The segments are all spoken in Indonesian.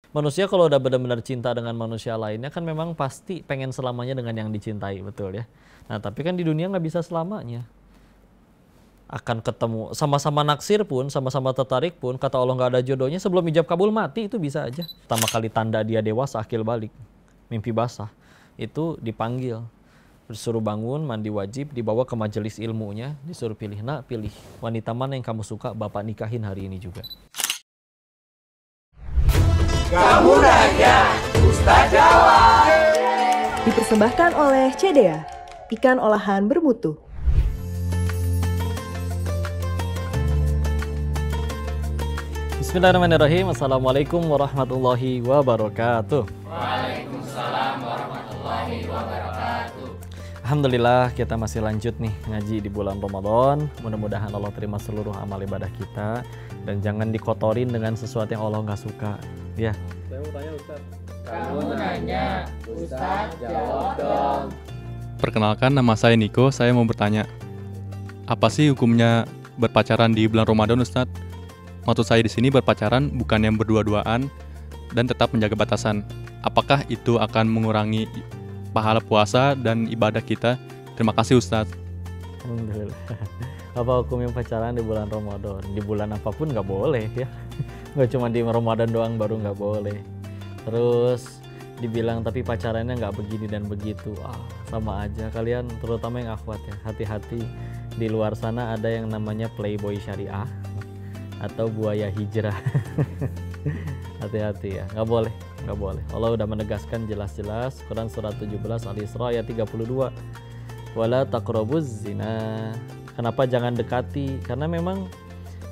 Manusia kalau udah benar-benar cinta dengan manusia lainnya kan memang pasti pengen selamanya dengan yang dicintai, betul ya. Nah tapi kan di dunia nggak bisa selamanya. Akan ketemu, sama-sama naksir pun, sama-sama tertarik pun, kata Allah nggak ada jodohnya, sebelum ijab kabul mati itu bisa aja. Pertama kali tanda dia dewasa, akil balik, mimpi basah, itu dipanggil, disuruh bangun, mandi wajib, dibawa ke majelis ilmunya, disuruh pilih, nak pilih wanita mana yang kamu suka, bapak nikahin hari ini juga. Kamu nanya, Ustaz jawab. Dipersembahkan oleh CDA, ikan olahan bermutu. Bismillahirrahmanirrahim. Assalamualaikum warahmatullahi wabarakatuh. Waalaikumsalam warahmatullahi wabarakatuh. Alhamdulillah kita masih lanjut nih ngaji di bulan Ramadan. Mudah-mudahan Allah terima seluruh amal ibadah kita dan jangan dikotorin dengan sesuatu yang Allah nggak suka. Ya. Saya mau tanya Ustaz. Kamu nanya, Ustaz jawab dong. Perkenalkan, nama saya Niko. Saya mau bertanya, apa sih hukumnya berpacaran di bulan Ramadan, Ustaz? Maksud saya di sini berpacaran bukan yang berdua-duaan dan tetap menjaga batasan. Apakah itu akan mengurangi pahala puasa dan ibadah kita? Terima kasih, Ustaz. Alhamdulillah. Apa hukumnya pacaran di bulan Ramadan? Di bulan apapun nggak boleh ya. Nggak cuma di Ramadan doang baru nggak boleh. Terus dibilang tapi pacarannya nggak begini dan begitu. Sama aja. Kalian terutama yang akhwat ya, hati-hati. Di luar sana ada yang namanya playboy syariah atau buaya hijrah. Hati-hati ya, nggak boleh. Allah udah menegaskan jelas-jelas, Quran surat 17 Al-Isra ayat 32, wala taqrabuz zina. Kenapa jangan dekati? Karena memang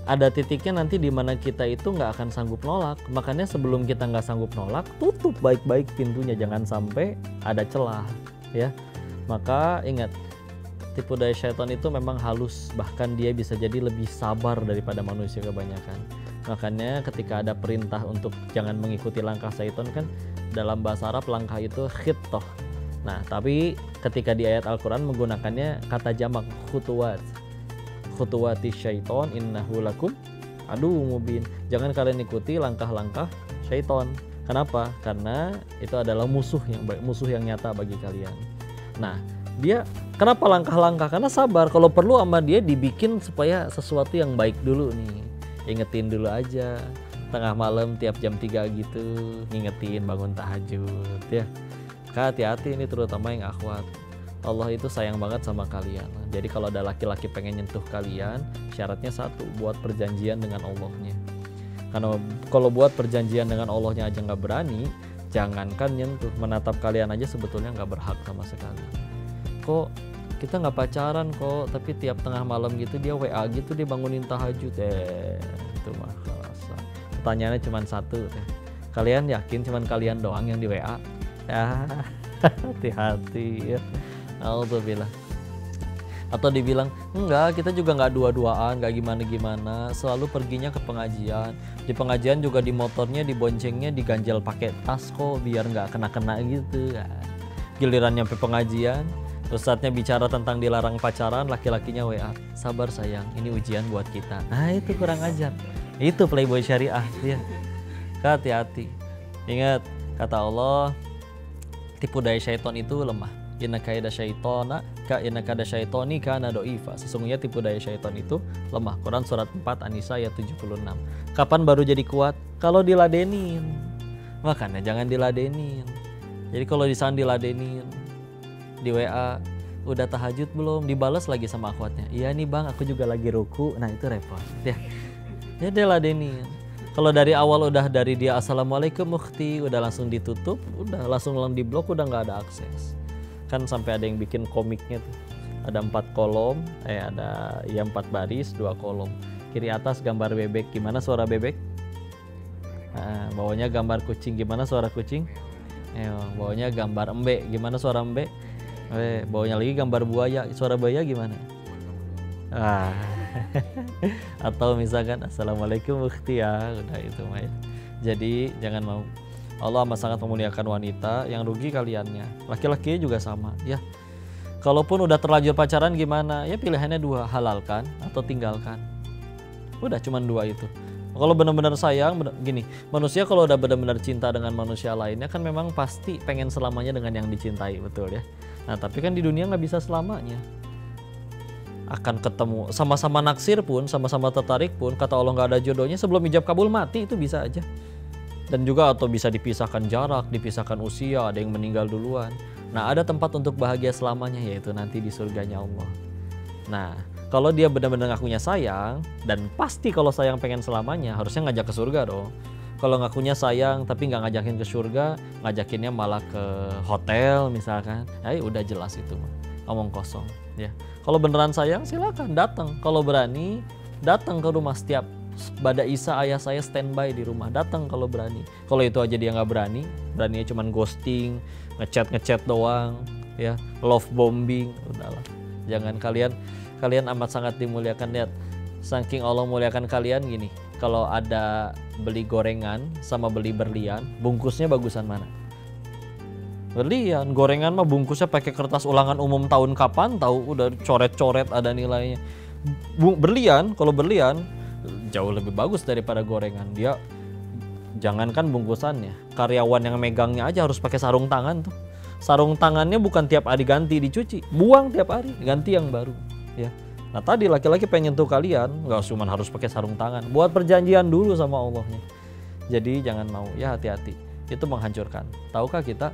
ada titiknya nanti di mana kita itu nggak akan sanggup nolak. Makanya sebelum kita nggak sanggup nolak, tutup baik-baik pintunya, jangan sampai ada celah ya. Maka ingat, tipu daya syaitan itu memang halus, bahkan dia bisa jadi lebih sabar daripada manusia kebanyakan. Makanya ketika ada perintah untuk jangan mengikuti langkah syaitan, kan dalam bahasa Arab langkah itu khittoh. Nah tapi ketika di ayat Al-Quran menggunakannya kata jamak khutuwat, khutuwati syaiton innahu lakum adu mubin. Jangan kalian ikuti langkah-langkah syaiton. Kenapa? Karena itu adalah musuh yang nyata bagi kalian. Nah dia kenapa langkah-langkah? Karena sabar. Kalau perlu sama dia dibikin supaya sesuatu yang baik dulu nih. Ingetin dulu aja. Tengah malam tiap jam 3 gitu. Ngingetin bangun tahajud ya. Hati-hati ini terutama yang akhwat. Allah itu sayang banget sama kalian. Jadi kalau ada laki-laki pengen nyentuh kalian, syaratnya satu, buat perjanjian dengan Allahnya. Karena kalau buat perjanjian dengan Allahnya aja nggak berani, jangankan nyentuh, menatap kalian aja sebetulnya nggak berhak sama sekali. Kok kita nggak pacaran kok, tapi tiap tengah malam gitu dia WA gitu, dia bangunin tahajud. Itu mah rasa. Pertanyaannya cuma satu. Kalian yakin cuma kalian doang yang di WA? Ya, hati-hati ya. Alhamdulillah. Atau dibilang enggak, kita juga nggak dua-duaan, nggak gimana-gimana, selalu perginya ke pengajian. Di pengajian juga di motornya, di boncengnya diganjel pakai tas kok, biar nggak kena-kena gitu. Giliran nyampe pengajian, ustadznya bicara tentang dilarang pacaran, laki-lakinya WA, sabar sayang, ini ujian buat kita. Nah itu kurang ajar. Itu playboy syariah ya. Hati-hati. Ingat kata Allah, tipu daya syaitan itu lemah. Inna kaida syaitona ka inna kaida syaitoni kana doifa. Sesungguhnya tipu daya syaitan itu lemah. Quran surat 4 An-Nisa ayat 76. Kapan baru jadi kuat? Kalau diladenin. Makanya jangan diladenin. Jadi kalau disana diladenin, di WA, udah tahajud belum? Dibalas lagi sama akhwatnya. Iya nih bang, aku juga lagi ruku. Nah itu repot ya. Jadi diladenin. Kalau dari awal udah dari dia assalamualaikum ukhti, udah langsung ditutup, udah langsung di blok, udah nggak ada akses. Kan sampai ada yang bikin komiknya tuh, ada 4 kolom, ada 4 baris 2 kolom. Kiri atas gambar bebek, gimana suara bebek? Nah, bawahnya gambar kucing, gimana suara kucing? Bawahnya gambar embe, gimana suara embe? Bawahnya lagi gambar buaya, suara buaya gimana? Atau misalkan assalamualaikum ukhti ya, udah itu mah ya. Jadi jangan mau. Allah amat sangat memuliakan wanita, yang rugi kaliannya. Laki-lakinya juga sama ya. Kalaupun udah terlanjur pacaran gimana? Ya pilihannya 2, halalkan atau tinggalkan. Udah cuman 2 itu. Kalau benar-benar sayang, gini, manusia kalau udah benar-benar cinta dengan manusia lainnya kan memang pasti pengen selamanya dengan yang dicintai, betul ya. Nah tapi kan di dunia nggak bisa selamanya. Akan ketemu, sama-sama naksir pun, sama-sama tertarik pun, kata Allah nggak ada jodohnya, sebelum ijab kabul mati itu bisa aja. Dan juga atau bisa dipisahkan jarak, dipisahkan usia, ada yang meninggal duluan. Nah ada tempat untuk bahagia selamanya, yaitu nanti di surganya Allah. Nah kalau dia benar-benar ngakunya sayang, dan pasti kalau sayang pengen selamanya, harusnya ngajak ke surga dong. Kalau ngakunya sayang tapi nggak ngajakin ke surga, ngajakinnya malah ke hotel misalkan, udah jelas itu mah, ngomong kosong ya. Kalau beneran sayang silakan datang, kalau berani datang ke rumah setiap Bada Isa ayah saya standby di rumah, datang kalau berani. Kalau itu aja dia nggak berani, beraninya cuman ghosting, ngechat doang, ya, love bombing, udahlah. Jangan kalian amat sangat dimuliakan. Lihat, saking Allah muliakan kalian gini, kalau ada beli gorengan sama beli berlian, bungkusnya bagusan mana? Berlian. Gorengan mah bungkusnya pakai kertas ulangan umum tahun kapan tahu, udah coret-coret ada nilainya. Berlian, kalau berlian jauh lebih bagus daripada gorengan. Dia jangankan bungkusannya, karyawan yang megangnya aja harus pakai sarung tangan tuh. Sarung tangannya bukan tiap hari ganti dicuci, buang tiap hari, ganti yang baru ya. Nah tadi laki-laki pengen tuh kalian nggak cuma harus pakai sarung tangan, buat perjanjian dulu sama Allahnya. Jadi jangan mau, ya hati-hati, itu menghancurkan. Tahukah kita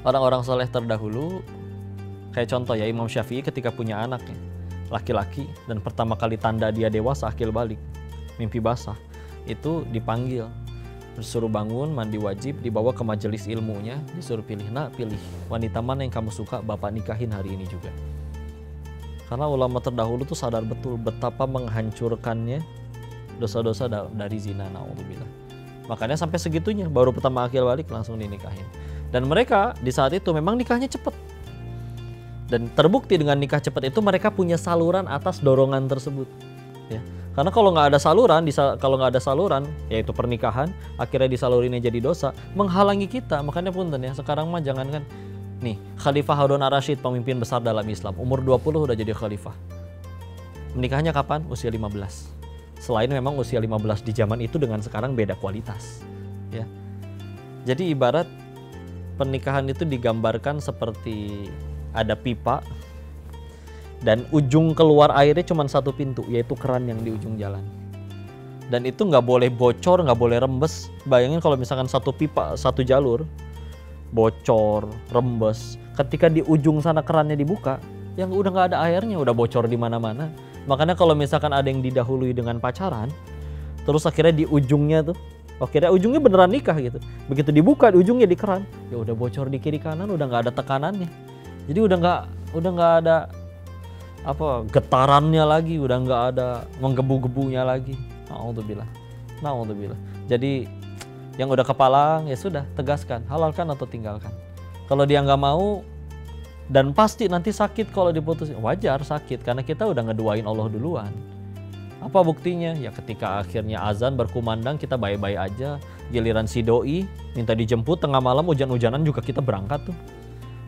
orang-orang soleh terdahulu, kayak contoh ya Imam Syafi'i ketika punya anak ya, laki-laki, dan pertama kali tanda dia dewasa akil balik, mimpi basah, itu dipanggil, disuruh bangun, mandi wajib, dibawa ke majelis ilmunya, disuruh pilih, nak pilih wanita mana yang kamu suka, bapak nikahin hari ini juga. Karena ulama terdahulu tuh sadar betul betapa menghancurkannya dosa-dosa dari zina, naudzubillah. Makanya sampai segitunya, baru pertama akil balik langsung dinikahin. Dan mereka di saat itu memang nikahnya cepat. Dan terbukti dengan nikah cepat itu mereka punya saluran atas dorongan tersebut. Ya. Karena kalau nggak ada saluran, yaitu pernikahan, akhirnya disalurinnya jadi dosa, menghalangi kita. Makanya punten ya, sekarang mah jangankan nih, Khalifah Harun ar-Rasyid, pemimpin besar dalam Islam, umur 20 udah jadi khalifah. Menikahnya kapan? Usia 15. Selain memang usia 15 di zaman itu dengan sekarang beda kualitas. Ya. Jadi ibarat pernikahan itu digambarkan seperti ada pipa dan ujung keluar airnya cuma satu pintu, yaitu keran yang di ujung jalan. Dan itu nggak boleh bocor, nggak boleh rembes. Bayangin kalau misalkan satu pipa, satu jalur, bocor, rembes. Ketika di ujung sana kerannya dibuka, yang udah nggak ada airnya, udah bocor di mana-mana. Makanya kalau misalkan ada yang didahului dengan pacaran, terus akhirnya di ujungnya tuh, akhirnya ujungnya beneran nikah gitu. Begitu dibuka di ujungnya di keran, ya udah bocor di kiri kanan, udah nggak ada tekanannya. Jadi udah nggak ada apa getarannya lagi, udah nggak ada menggebu-gebunya lagi. Naudzubillah. Jadi yang udah kepalang ya sudah, tegaskan, halalkan atau tinggalkan. Kalau dia nggak mau dan pasti nanti sakit kalau diputusin, wajar sakit karena kita udah ngeduain Allah duluan. Apa buktinya? Ya ketika akhirnya azan berkumandang kita baik-baik aja, giliran si doi minta dijemput tengah malam hujan-hujanan juga kita berangkat tuh.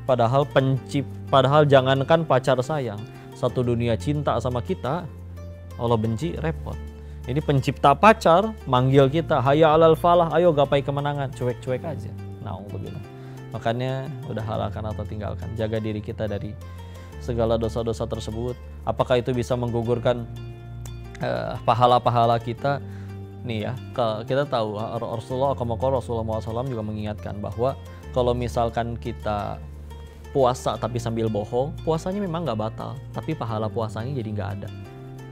Padahal jangankan pacar sayang, satu dunia cinta sama kita, Allah benci, repot. Ini pencipta pacar manggil kita, hayya alal falah, ayo gapai kemenangan, cuek-cuek aja. Naudzubillah. Makanya udah halalkan atau tinggalkan. Jaga diri kita dari segala dosa-dosa tersebut. Apakah itu bisa menggugurkan pahala-pahala kita? Nih ya, kita tahu Rasulullah SAW juga mengingatkan bahwa kalau misalkan kita puasa tapi sambil bohong, puasanya memang nggak batal, tapi pahala puasanya jadi nggak ada.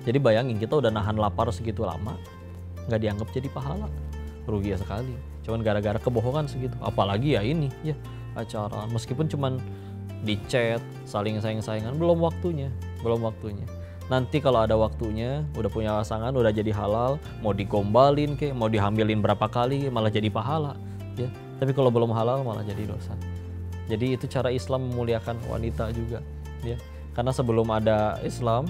Jadi bayangin kita udah nahan lapar segitu lama, nggak dianggap jadi pahala, rugi sekali. Cuman gara-gara kebohongan segitu. Apalagi ya ini, ya pacaran, meskipun cuman di chat, saling sayang-sayangan, belum waktunya. Nanti kalau ada waktunya, udah punya pasangan, udah jadi halal, mau digombalin kek, mau dihamilin berapa kali, malah jadi pahala. Ya, tapi kalau belum halal malah jadi dosa. Jadi itu cara Islam memuliakan wanita juga, ya. Karena sebelum ada Islam,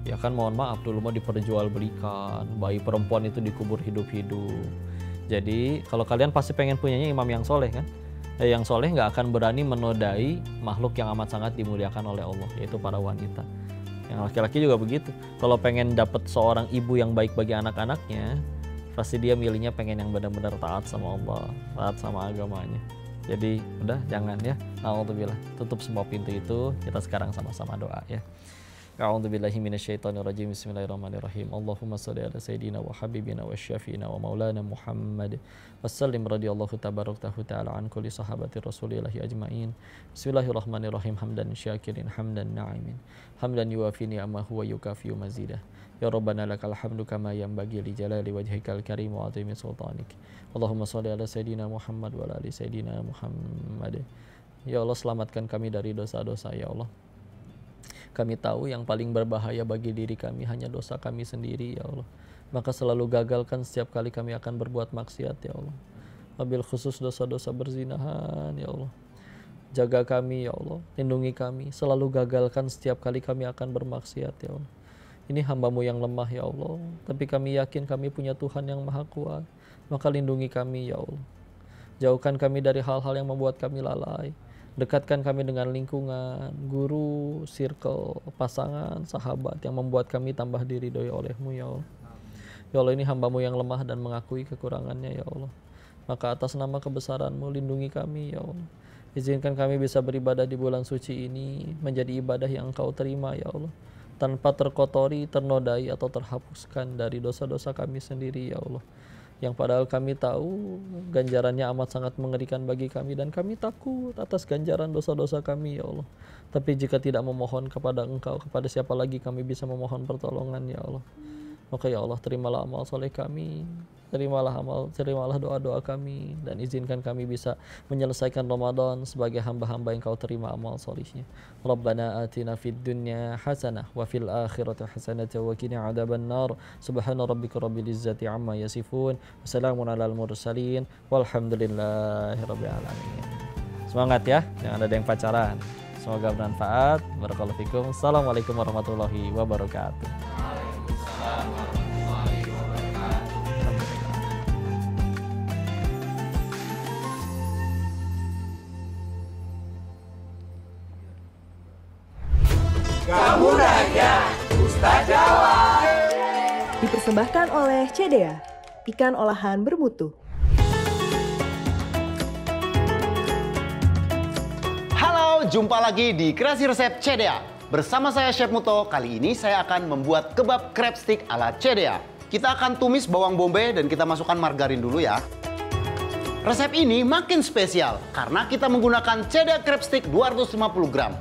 ya kan mohon maaf dulu mah diperjualbelikan, bayi perempuan itu dikubur hidup-hidup. Jadi kalau kalian pasti pengen punyanya imam yang soleh kan? Yang soleh nggak akan berani menodai makhluk yang amat sangat dimuliakan oleh Allah, yaitu para wanita. Yang laki-laki juga begitu. Kalau pengen dapat seorang ibu yang baik bagi anak-anaknya, pasti dia milihnya pengen yang benar-benar taat sama Allah, taat sama agamanya. Jadi udah jangan ya. Alhamdulillah, tutup semua pintu itu. Kita sekarang sama-sama doa ya. A'udzubillahi minasyaitonirrajim. Bismillahirrahmanirrahim. Allahumma shalli ala sayyidina wa habibina wa syafiina wa maulana Muhammad. Wassallim radhiyallahu tabaraktahu ta'ala an kulli sahabati rasulillahi ajma'in. Bismillahirrahmanirrahim. Hamdan syakirin, hamdan na'imin. Hamdan yuwafi ni'amahu wa yukafi'u mazidah. Ya Rabbana lakal hamdu kama yanbaghi li jalali wajhikal karim wa 'azimi sultanik. Allahumma shalli ala sayyidina Muhammad wa ala ali sayyidina Muhammad. Ya Allah, selamatkan kami dari dosa-dosa ya Allah. Kami tahu yang paling berbahaya bagi diri kami hanya dosa kami sendiri ya Allah. Maka selalu gagalkan setiap kali kami akan berbuat maksiat ya Allah. Wabil khusus dosa-dosa berzinahan ya Allah. Jaga kami ya Allah, lindungi kami. Selalu gagalkan setiap kali kami akan bermaksiat ya Allah. Ini hamba-Mu yang lemah ya Allah, tapi kami yakin kami punya Tuhan yang maha kuat. Maka lindungi kami ya Allah. Jauhkan kami dari hal-hal yang membuat kami lalai. Dekatkan kami dengan lingkungan, guru, circle, pasangan, sahabat yang membuat kami tambah diridhoi oleh-Mu ya Allah. Ya Allah, ini hamba-Mu yang lemah dan mengakui kekurangannya ya Allah. Maka atas nama kebesaran-Mu lindungi kami ya Allah. Izinkan kami bisa beribadah di bulan suci ini menjadi ibadah yang Engkau terima ya Allah, tanpa terkotori, ternodai atau terhapuskan dari dosa-dosa kami sendiri ya Allah. Yang padahal kami tahu ganjarannya amat sangat mengerikan bagi kami dan kami takut atas ganjaran dosa-dosa kami ya Allah. Tapi jika tidak memohon kepada Engkau, kepada siapa lagi kami bisa memohon pertolongan ya Allah. Maka ya Allah, terimalah amal soleh kami, terimalah doa-doa kami, dan izinkan kami bisa menyelesaikan Ramadan sebagai hamba-hamba yang Kau terima amal solihnya. Rabbana atina fid dunya hasanah wa fil akhirati hasanah wa qina adzaban nar. Subhana rabbika rabbil izzati amma yasifun. Wassalamun alal mursalin walhamdulillahi rabbil alamin. Semangat ya, jangan ada yang pacaran. Semoga bermanfaat. Barakallahu fikum. Assalamualaikum warahmatullahi wabarakatuh. Kamu nanya, Ustaz jawab. Dipersembahkan oleh CDA, ikan olahan bermutu. Halo, jumpa lagi di Kreasi Resep CDA. Bersama saya Chef Muto, kali ini saya akan membuat kebab crab stick ala CDA. Kita akan tumis bawang bombay dan kita masukkan margarin dulu ya. Resep ini makin spesial karena kita menggunakan CDA crab stick 250 gram.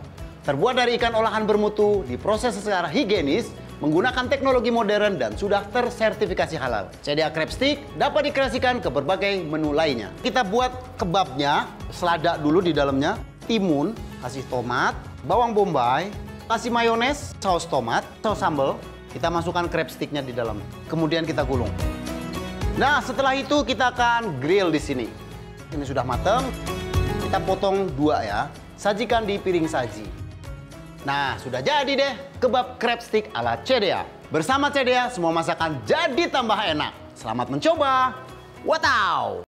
Terbuat dari ikan olahan bermutu, diproses secara higienis, menggunakan teknologi modern dan sudah tersertifikasi halal. CDA crab stick dapat dikreasikan ke berbagai menu lainnya. Kita buat kebabnya, selada dulu di dalamnya, timun, kasih tomat, bawang bombay, kasih mayones, saus tomat, saus sambal. Kita masukkan crab sticknya di dalam. Kemudian kita gulung. Nah, setelah itu kita akan grill di sini. Ini sudah matang. Kita potong dua ya. Sajikan di piring saji. Nah, sudah jadi deh kebab crab stick ala CDA. Bersama CDA, semua masakan jadi tambah enak. Selamat mencoba. Wow!